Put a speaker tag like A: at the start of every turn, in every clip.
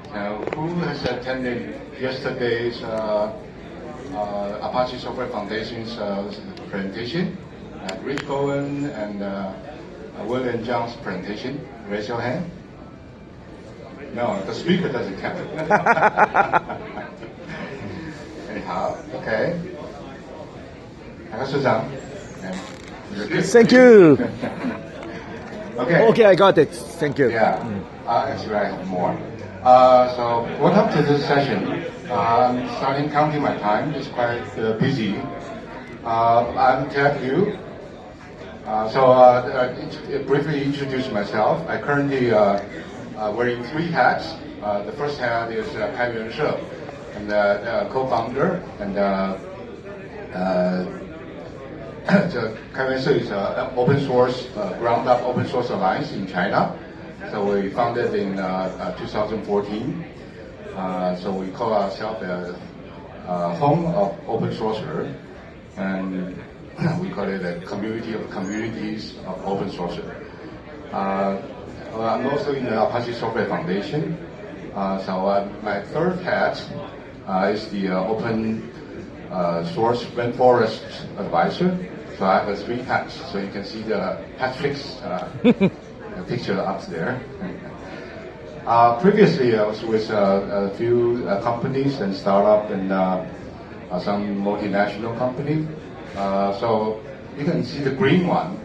A: Who has attended yesterday's Apache Software Foundation's presentation? Rich Cohen and William Zhang's presentation. Raise your hand. No, the speaker doesn't count. Anyhow, okay.
B: Thank you.
A: Okay.
B: Okay, I got it. Thank you.
A: Yeah. Actually, I have more. So, welcome to this session. I'm starting counting my time. It's quite busy. I'm Ted Liu. Briefly introduce myself. I currently wearing three hats. The first hat is Kai Yuan She, and the co-founder, and Kai Yuan She is an open source, ground up open source alliance in China. So we founded in 2014. So we call ourselves the home of open sourcer, and we call it a community of communities of open sourcer. I'm also in the Apache Software Foundation. My third hat is the open source rainforest advisor. So I have three hats. So you can see the Patrick's picture up there. Previously, I was with a few companies and startup and some multinational company. So you can see the green one.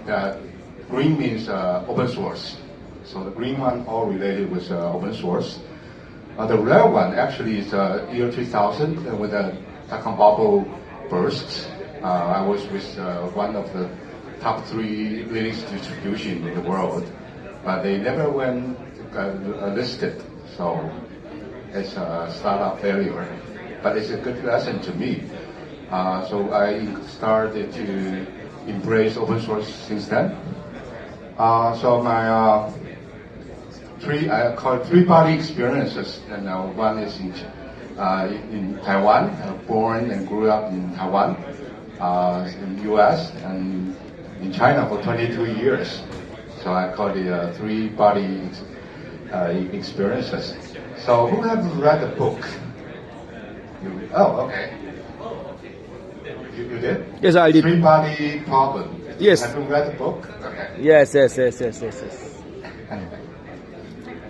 A: Green means open source. So the green one all related with open source. The red one actually is year 2000 when the dot-com bubble burst. I was with one of the top 3 Linux distribution in the world, but they never went listed. So it's a startup failure, but it's a good lesson to me. So I started to embrace open source since then. So my I call it three-body experiences, and one is in Taiwan. Born and grew up in Taiwan, in the U.S. and in China for 22 years. So I call it three-body experiences. So who have read the book? Okay. You did?
B: Yes, I did.
A: Three-body problem.
B: Yes.
A: Have you read the book? Okay.
B: Yes.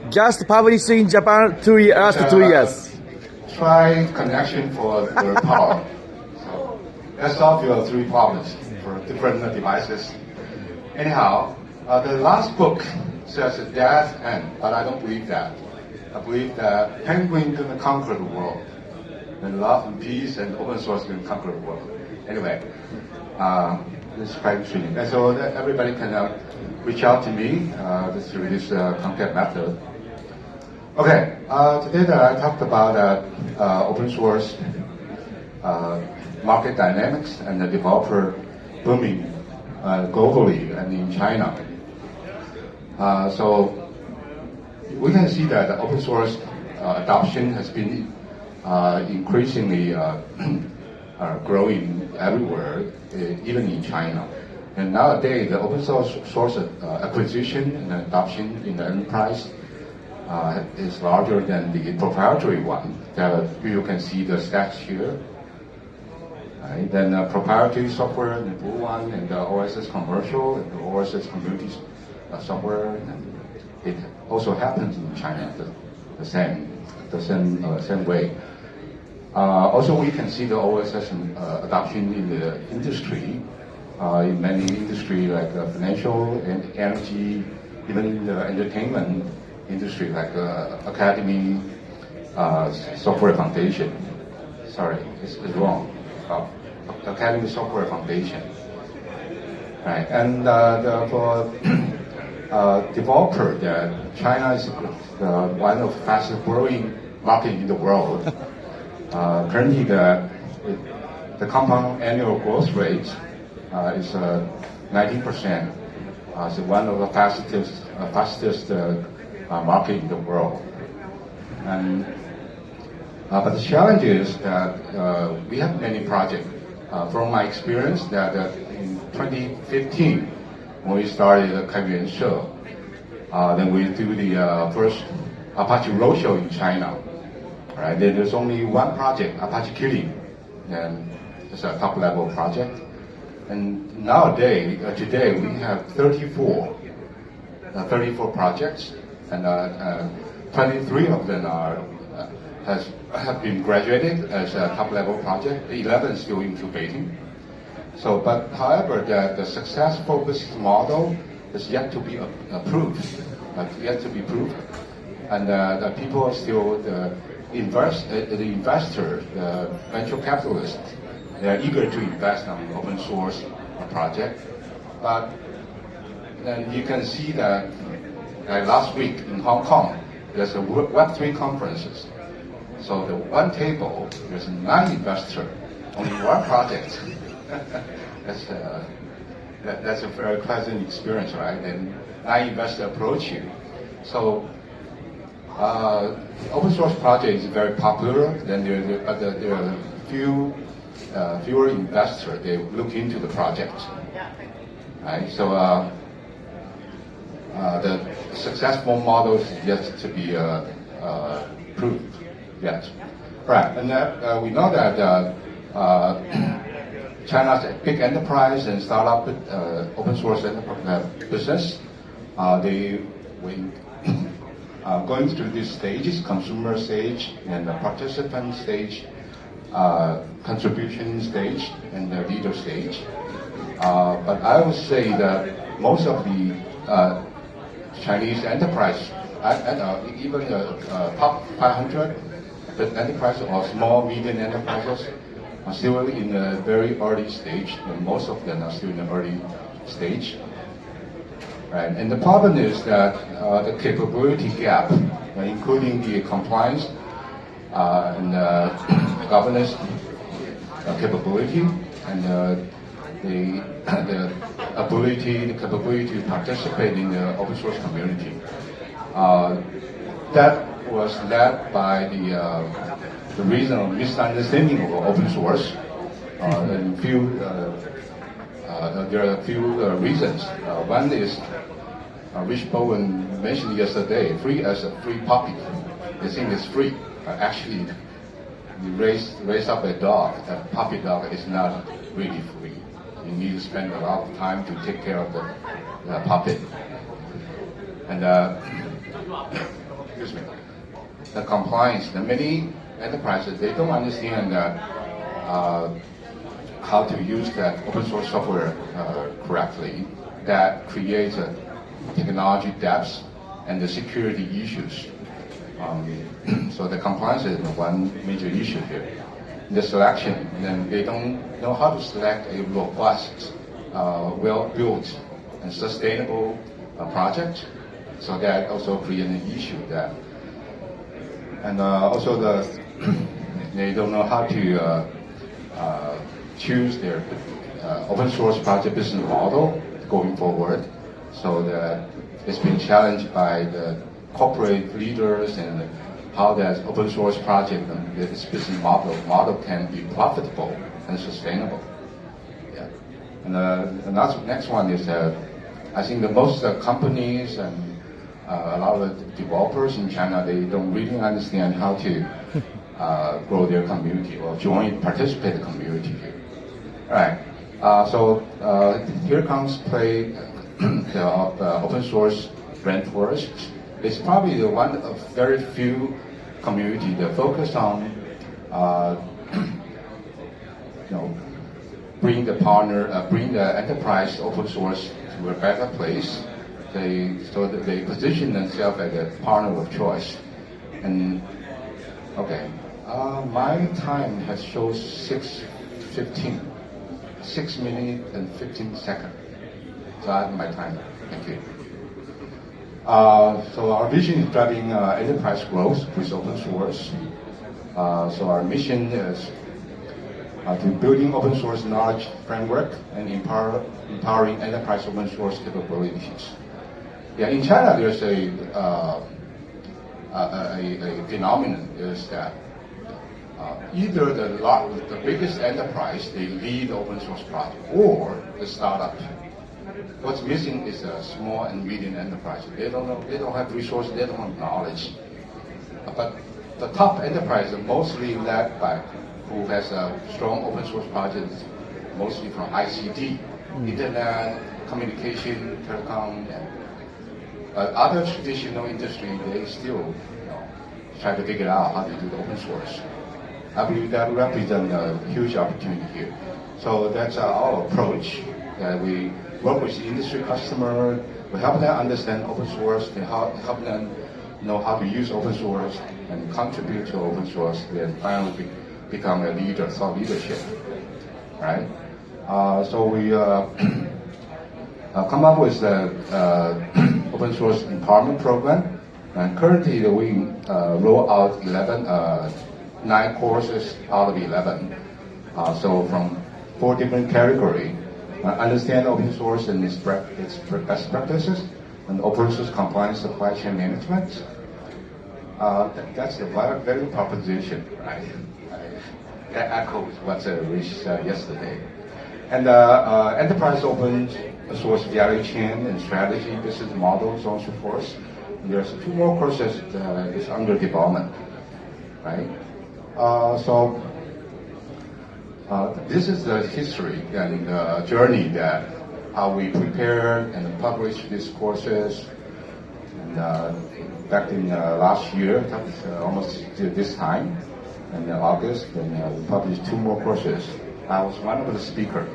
B: Just published in Japan last 2 years.
A: Try connection for power. So let's solve your 3 problems for different devices. Anyhow, the last book says death end, but I don't believe that. I believe that penguin gonna conquer the world, and love and peace and open source gonna conquer the world. Anyway, this is quite intriguing, and so that everybody can reach out to me through this contact method. Okay, today I talked about open source market dynamics and the developer booming globally and in China. So we can see that the open source adoption has been increasingly growing everywhere, even in China. And nowadays, the open source acquisition and adoption in the enterprise is larger than the proprietary one. You can see the stats here. Right? Then proprietary software, the blue one, and the OSS commercial, and the OSS community software, and it also happens in China the same way. Also, we can see the OSS adoption in the industry, in many industry like financial and energy, even in the entertainment industry like Academy Software Foundation. Sorry, it's wrong. Academy Software Foundation. Right, and for developer, China is one of the fastest growing market in the world. Currently, the compound annual growth rate is 19%. It's one of the fastest market in the world. And but the challenge is that we have many projects. From my experience, that in 2015, when we started Kai Yuan She, then we do the first Apache Roadshow in China. Right? There's only one project, Apache Killing, and it's a top-level project. And nowadays, today, we have 34 projects, and 23 of them have been graduated as a top-level project. 11 still incubating. So, but however, the successful business model is yet to be approved, yet to be proved, and the people are still the investors, the venture capitalists. They are eager to invest on open source project, but then you can see that last week in Hong Kong, there's a Web3 conferences. So the one table, there's 9 investors, only one project. That's a very pleasant experience, right? And 9 investors approach you. So open source project is very popular. Then there are fewer investors. They look into the project, right? So the successful model is yet to be proved yet, right? And we know that China's big enterprise and startup open source business, when going through these stages, consumer stage and the participant stage, contribution stage, and the leader stage. But I would say that most of the Chinese enterprise, even the top 500 enterprise or small, medium enterprises, are still in a very early stage, and most of them are still in the early stage. Right? And the problem is that the capability gap, including the compliance and governance capability, and the capability to participate in the open source community. That was led by the reason of misunderstanding of open source. And there are a few reasons. One is Rich Bowen mentioned yesterday, free as a free puppy. They think it's free. Actually, you raise up a dog, a puppy dog is not really free. You need to spend a lot of time to take care of the puppet. And excuse me, the compliance. The many enterprises, they don't understand how to use that open source software correctly. That creates a technology depth and the security issues. So the compliance is one major issue here. The selection, then they don't know how to select a robust, well-built, and sustainable project. So that also creates an issue there. And also they don't know how to choose their open source project business model going forward. So that it's been challenged by the corporate leaders and how that open source project and this business model can be profitable and sustainable. Yeah. And the next one is I think that most companies and a lot of the developers in China, they don't really understand how to grow their community or participate in the community here. All right. So here comes play the open source rainforest. It's probably the one of very few community that focus on, bring the enterprise open source to a better place. So that they position themselves as a partner of choice. And okay, my time has shown 6:15, 6 minutes and 15 seconds. So I have my time. Thank you. So our vision is driving enterprise growth with open source. So our mission is to building open source knowledge framework and empowering enterprise open source capabilities. Yeah, in China there's a phenomenon is that either the biggest enterprise they lead open source project or the startup. What's missing is a small and medium enterprise. They don't have resources, they don't have knowledge. but the top enterprise are mostly led by who has a strong open source projects, mostly from ICT, internet, communication, telecom, and other traditional industry. They still try to figure out how to do the open source. I believe that represents a huge opportunity here. So that's our approach. We work with the industry customer. We help them understand open source. We help them know how to use open source and contribute to open source. Then finally become a leader, thought leadership. Right? So we come up with the open source empowerment program. And currently we roll out 9 courses out of 11. So from 4 different categories. Understand open source and its best practices, and open source compliance supply chain management. That's the value proposition, right? That echoes what Rich said yesterday. And enterprise open source value chain and strategy, business model, so on and so forth. There's 2 more courses that is under development, right? This is the history and journey that how we prepared and published these courses. And back in last year, that was almost this time, in August, and we published 2 more courses. I was one of the speakers,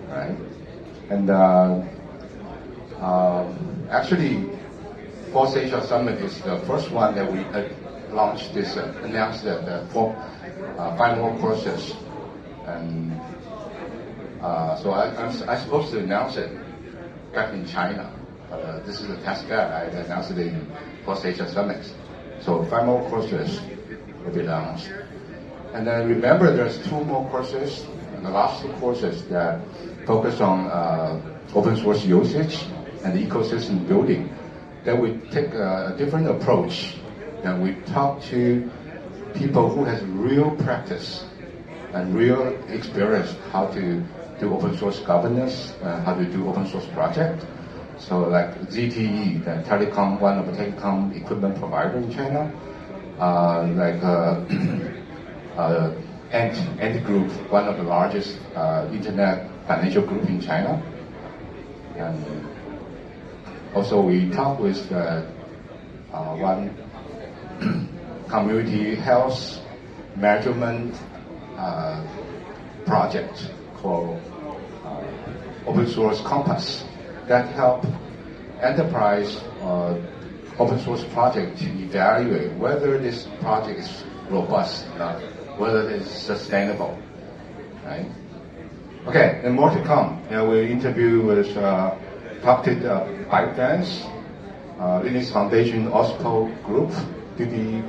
A: right? And actually, Fourth Asia Summit is the first one that we launched this, announced the 5 more courses. And so I'm supposed to announce it back in China. But this is a test bed. I announced it in Fourth Asia Summit. So 5 more courses will be launched. And then remember, there's 2 more courses, and the last 2 courses that focus on open source usage and ecosystem building. Then we take a different approach, and we talk to people who has real practice and real experience how to do open source governance, how to do open source project. So like ZTE, the telecom, one of the telecom equipment provider in China, Ant Group, one of the largest internet financial group in China. And also we talk with one community health measurement project called Open Source Compass that help enterprise open source project to evaluate whether this project is robust enough, whether it is sustainable, right? Okay, and more to come. We interview with talked to ByteDance, Linux Foundation, OSPO Group, DD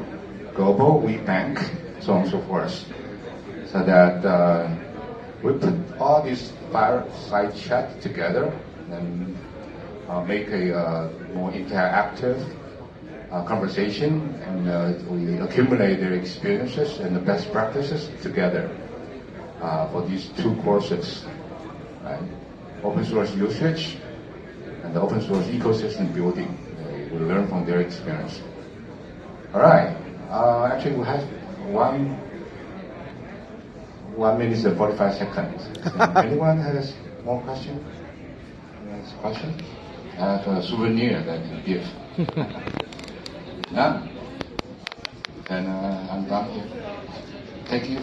A: Global, WeBank, so on and so forth. So that we put all these fireside chat together and make a more interactive conversation, and we accumulate their experiences and the best practices together for these 2 courses, right? Open source usage and the open source ecosystem building. We learn from their experience. All right. Actually, we have 1 minute and 45 seconds. Anyone has more questions? I have a souvenir that you give. None? Then I'm done here. Thank you.